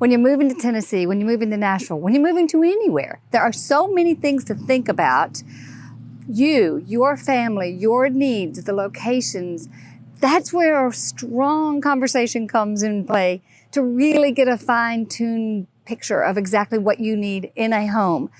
When you're moving to Tennessee, when you're moving to Nashville, when you're moving to anywhere, there are so many things to think about. You, your family, your needs, the locations. That's where a strong conversation comes in play to really get a fine-tuned picture of exactly what you need in a home.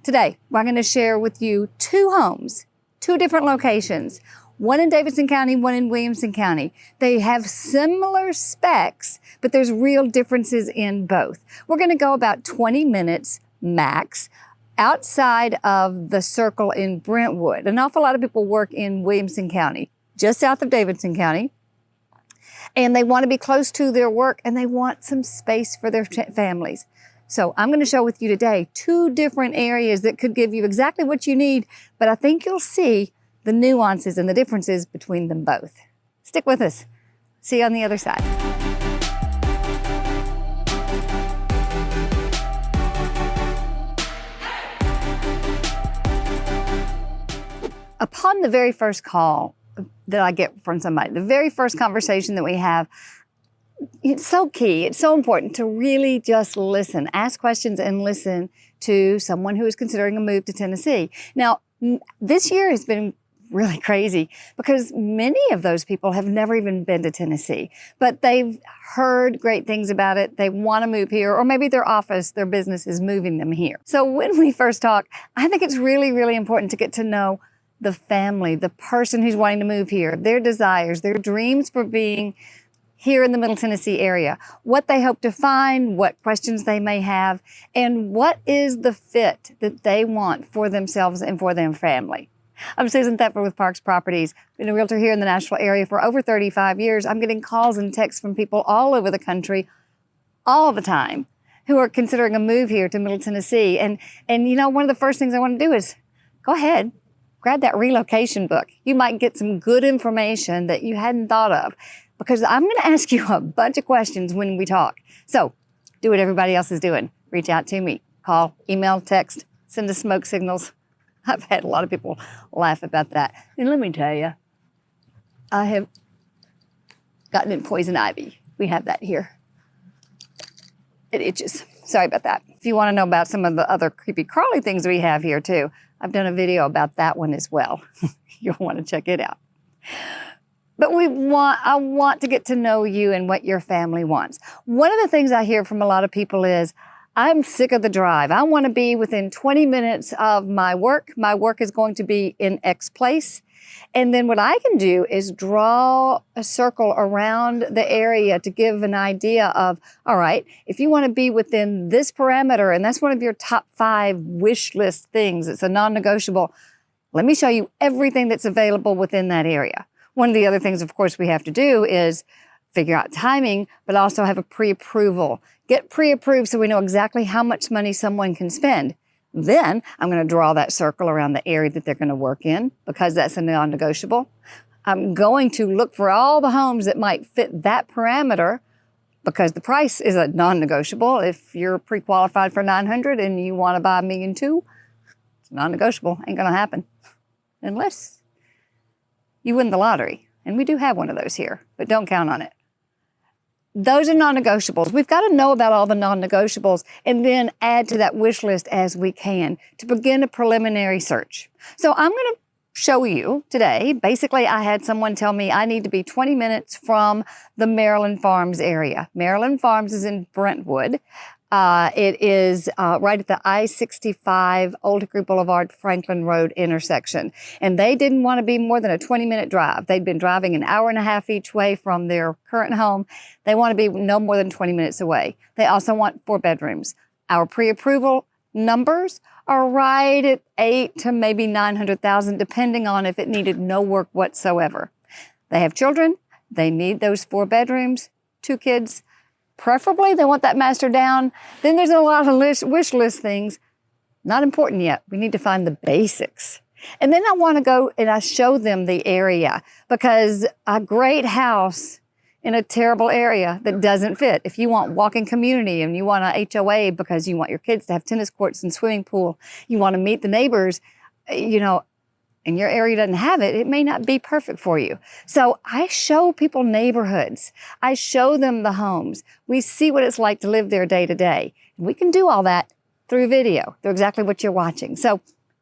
Today, we're going to share with you 2 homes, 2 different locations, one in Davidson County, one in Williamson County. They have similar specs, but there's real differences in both. We're going to go about 20 minutes max outside of the circle in Brentwood. An awful lot of people work in Williamson County, just south of Davidson County, and they want to be close to their work and they want some space for their families. So I'm going to show with you today 2 different areas that could give you exactly what you need, but I think you'll see the nuances and the differences between them both. Stick with us. See you on the other side. Upon the very first call that I get from somebody, the very first conversation that we have, it's so key, it's so important to really just listen, ask questions and listen to someone who is considering a move to Tennessee. Now, this year has been really crazy because many of those people have never even been to Tennessee, but they've heard great things about it. They want to move here, or maybe their office, their business is moving them here. So when we first talk, I think it's really, really important to get to know the family, the person who's wanting to move here, their desires, their dreams for being here in the Middle Tennessee area, what they hope to find, what questions they may have, and what is the fit that they want for themselves and for their family. I'm Susan Thetford with Parks Properties. Been a realtor here in the Nashville area for over 35 years. I'm getting calls and texts from people all over the country all the time who are considering a move here to Middle Tennessee. And you know, one of the first things I want to do is go ahead, grab that relocation book. You might get some good information that you hadn't thought of, because I'm going to ask you a bunch of questions when we talk. So do what everybody else is doing. Reach out to me. Call, email, text, send us smoke signals. I've had a lot of people laugh about that. And let me tell you, I have gotten in poison ivy. We have that here. It itches. Sorry about that. If you want to know about some of the other creepy crawly things we have here too, I've done a video about that one as well. You'll want to check it out. But I want to get to know you and what your family wants. One of the things I hear from a lot of people is, I'm sick of the drive. I want to be within 20 minutes of my work. My work is going to be in X place. And then what I can do is draw a circle around the area to give an idea of, all right, if you want to be within this parameter, and that's one of your top 5 wish list things, it's a non-negotiable, let me show you everything that's available within that area. One of the other things, of course, we have to do is figure out timing, but also have a pre-approval. Get pre-approved so we know exactly how much money someone can spend. Then I'm going to draw that circle around the area that they're going to work in, because that's a non-negotiable. I'm going to look for all the homes that might fit that parameter, because the price is a non-negotiable. If you're pre-qualified for $900,000 and you want to buy $1.2 million, it's non-negotiable. Ain't going to happen unless you win the lottery. And we do have one of those here, but don't count on it. Those are non-negotiables. We've got to know about all the non-negotiables and then add to that wish list as we can to begin a preliminary search. So I'm going to show you today. Basically, I had someone tell me I need to be 20 minutes from the Maryland Farms area. Maryland Farms is in Brentwood. It is right at the I-65 Old Hickory Boulevard, Franklin Road intersection. And they didn't want to be more than a 20-minute drive. They'd been driving an hour and a half each way from their current home. They want to be no more than 20 minutes away. They also want 4 bedrooms. Our pre-approval numbers are right at 8 to maybe 900,000, depending on if it needed no work whatsoever. They have children. They need those 4 bedrooms, 2 kids. Preferably, they want that master down. Then there's a lot of wish list things. Not important yet. We need to find the basics. And then I want to go and I show them the area, because a great house in a terrible area that doesn't fit. If you want walking community and you want a HOA because you want your kids to have tennis courts and swimming pool, you want to meet the neighbors, you know, and your area doesn't have it, it may not be perfect for you. So I show people neighborhoods. I show them the homes. We see what it's like to live there day to day. We can do all that through video, through exactly what you're watching. So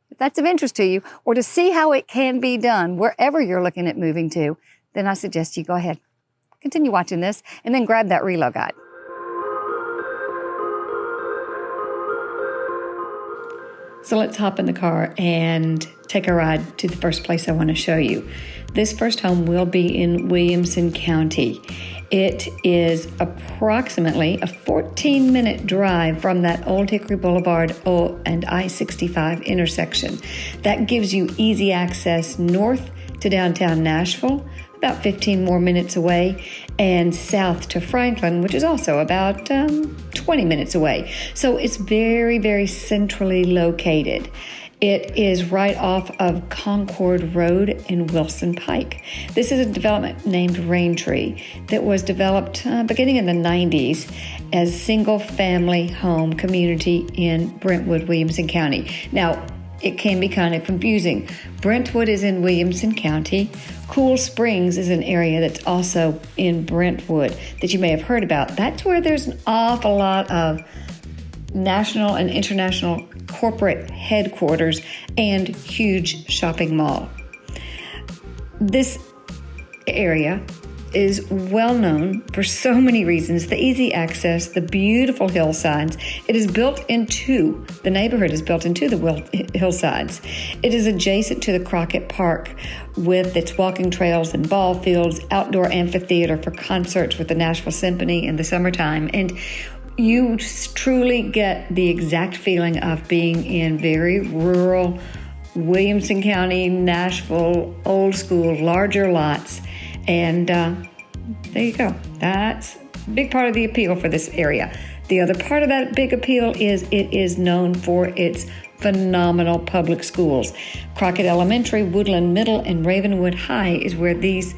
if that's of interest to you, or to see how it can be done wherever you're looking at moving to, then I suggest you go ahead, continue watching this, and then grab that Relo guide. So let's hop in the car and take a ride to the first place I want to show you. This first home will be in Williamson County. It is approximately a 14-minute drive from that Old Hickory Boulevard and I-65 intersection. That gives you easy access north to downtown Nashville, about 15 more minutes away, and south to Franklin, which is also about 20 minutes away. So it's very, very centrally located. It is right off of Concord Road and Wilson Pike. This is a development named Raintree that was developed beginning in the 90s as single-family home community in Brentwood, Williamson County. Now, it can be kind of confusing. Brentwood is in Williamson County. Cool Springs is an area that's also in Brentwood that you may have heard about. That's where there's an awful lot of national and international corporate headquarters and huge shopping mall. This area is well known for so many reasons. The easy access, the beautiful hillsides. It is built into, the neighborhood is built into the hillsides. It is adjacent to the Crockett Park with its walking trails and ball fields, outdoor amphitheater for concerts with the Nashville Symphony in the summertime. And you truly get the exact feeling of being in very rural Williamson County, Nashville, old school, larger lots. And there you go. That's a big part of the appeal for this area. The other part of that big appeal is it is known for its phenomenal public schools. Crockett Elementary, Woodland Middle, and Ravenwood High is where these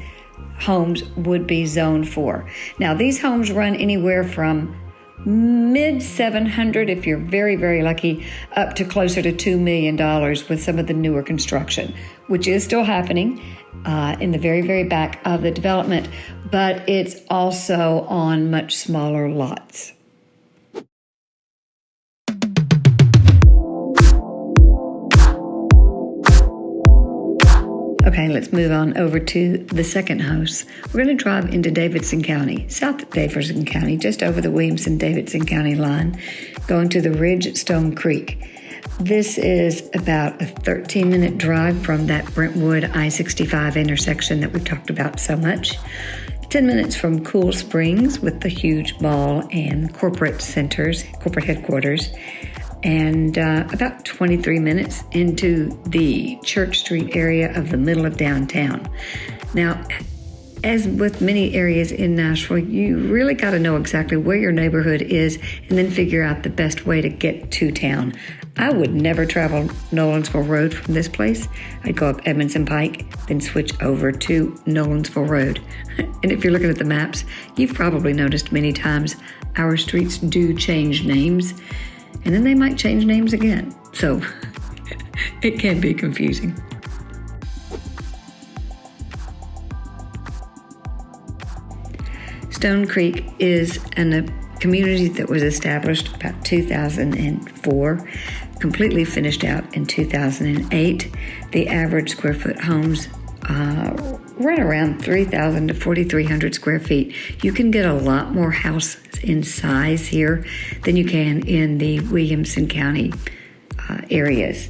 homes would be zoned for. Now, these homes run anywhere from mid 700 if you're very, very lucky, up to closer to $2 million with some of the newer construction, which is still happening in the very, very back of the development, but it's also on much smaller lots. Okay, let's move on over to the second house. We're going to drive into Davidson County, South Davidson County, just over the Williamson-Davidson County line, going to the Ridge at Stone Creek. This is about a 13-minute drive from that Brentwood I-65 intersection that we've talked about so much. 10 minutes from Cool Springs with the huge mall and corporate centers, corporate headquarters. And about 23 minutes into the Church Street area of the middle of downtown. Now, as with many areas in Nashville, you really got to know exactly where your neighborhood is and then figure out the best way to get to town. I would never travel Nolensville Road from this place. I'd go up Edmondson Pike, then switch over to Nolensville Road. And if you're looking at the maps, you've probably noticed many times our streets do change names. And then they might change names again. So it can be confusing. Stone Creek is a community that was established about 2004, completely finished out in 2008. The average square foot homes run around 3,000 to 4,300 square feet. You can get a lot more houses in size here than you can in the Williamson County areas,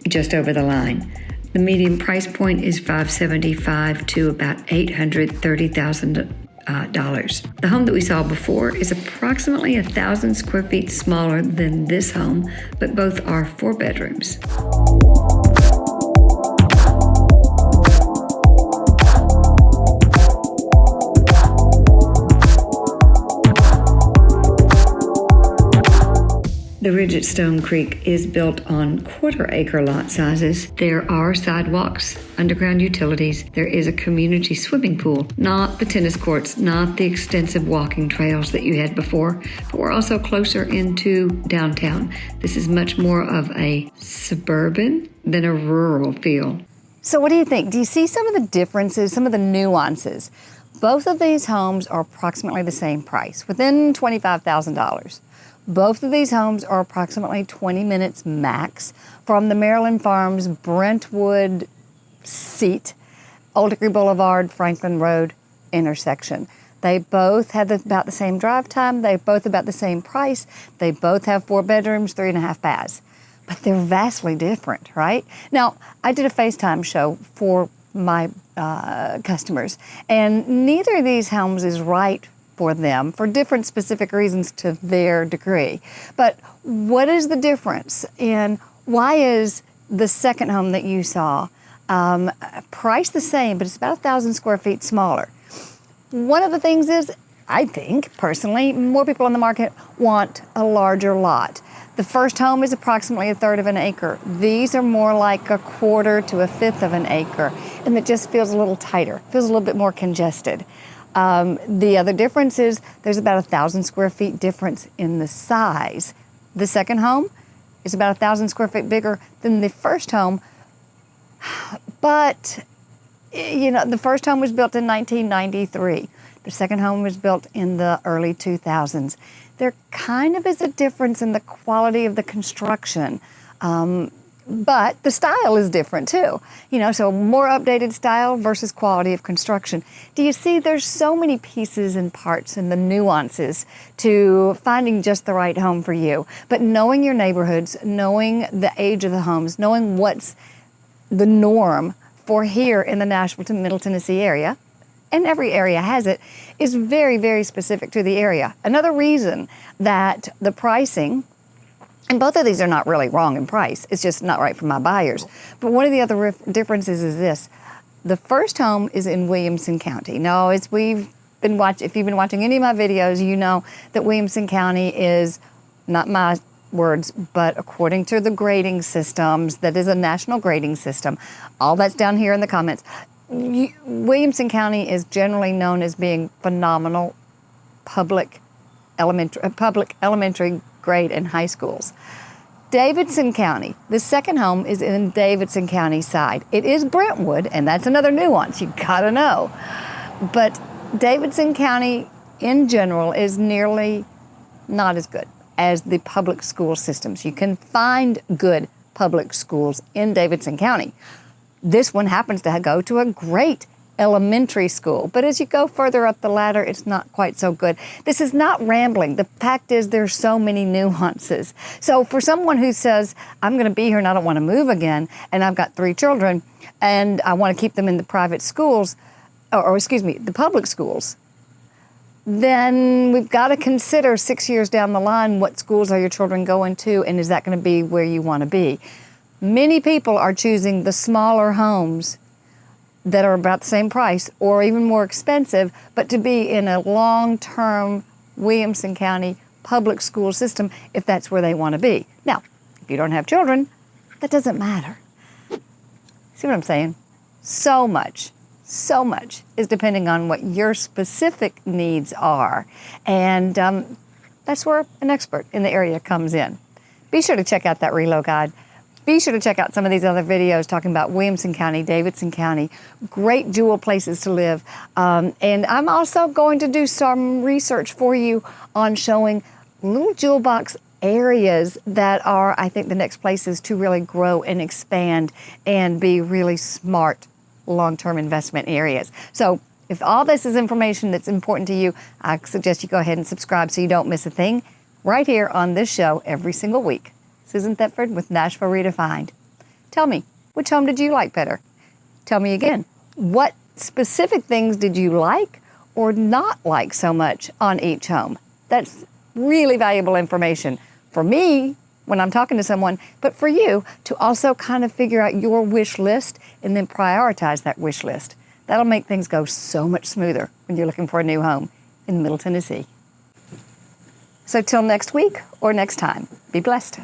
just over the line. The median price point is $575,000 to about $830,000. The home that we saw before is approximately 1,000 square feet smaller than this home, but both are 4 bedrooms. The ridge at Stone Creek is built on quarter-acre lot sizes. There are sidewalks, underground utilities. There is a community swimming pool, not the tennis courts, not the extensive walking trails that you had before, but we're also closer into downtown. This is much more of a suburban than a rural feel. So what do you think? Do you see some of the differences, some of the nuances? Both of these homes are approximately the same price, within $25,000. Both of these homes are approximately 20 minutes max from the Maryland Farms Brentwood seat, Old Hickory Boulevard, Franklin Road intersection. They both have about the same drive time. They both about the same price. They both have 4 bedrooms, 3.5 baths. But they're vastly different, right? Now, I did a FaceTime show for my customers, and neither of these homes is right for them for different specific reasons to their degree. But what is the difference? And why is the second home that you saw priced the same, but it's about 1,000 square feet smaller? One of the things is, I think, personally, more people on the market want a larger lot. The first home is approximately 1/3 of an acre. These are more like 1/4 to 1/5 of an acre, and it just feels a little tighter, feels a little bit more congested. The other difference is there's about 1,000 square feet difference in the size. The second home is about 1,000 square feet bigger than the first home, but the first home was built in 1993. The second home was built in the early 2000s. There kind of is a difference in the quality of the construction, but the style is different too. So more updated style versus quality of construction. Do you see there's so many pieces and parts and the nuances to finding just the right home for you, but knowing your neighborhoods, knowing the age of the homes, knowing what's the norm for here in the Nashville to Middle Tennessee area, and every area has it, is very, very specific to the area. Another reason that the pricing, and both of these are not really wrong in price, it's just not right for my buyers. But one of the other differences is this. The first home is in Williamson County. Now, if you've been watching any of my videos, you know that Williamson County is, not my words, but according to the grading systems, that is a national grading system. All that's down here in the comments. Williamson County is generally known as being phenomenal public elementary grade and high schools. Davidson County, the second home is in Davidson County side. It is Brentwood, and that's another nuance you gotta know. But Davidson County in general is nearly not as good as the public school systems. You can find good public schools in Davidson County. This one happens to go to a great elementary school, but as you go further up the ladder, it's not quite so good. This is not rambling. The fact is there's so many nuances. So for someone who says, I'm gonna be here and I don't wanna move again, and I've got 3 children, and I wanna keep them in the private schools, the public schools, then we've got to consider 6 years down the line, what schools are your children going to, and is that going to be where you want to be? Many people are choosing the smaller homes that are about the same price or even more expensive, but to be in a long-term Williamson County public school system if that's where they want to be. Now, if you don't have children, that doesn't matter. See what I'm saying? So much is depending on what your specific needs are. And that's where an expert in the area comes in. Be sure to check out that Relo Guide. Be sure to check out some of these other videos talking about Williamson County, Davidson County, great jewel places to live. And I'm also going to do some research for you on showing little jewel box areas that are, I think, the next places to really grow and expand and be really smart long-term investment areas. So if all this is information that's important to you, I suggest you go ahead and subscribe so you don't miss a thing right here on this show every single week. Susan Thetford with Nashville Redefined. Tell me, which home did you like better? Tell me again, what specific things did you like or not like so much on each home? That's really valuable information for me when I'm talking to someone, but for you to also kind of figure out your wish list and then prioritize that wish list. That'll make things go so much smoother when you're looking for a new home in Middle Tennessee. So till next week or next time. Be blessed.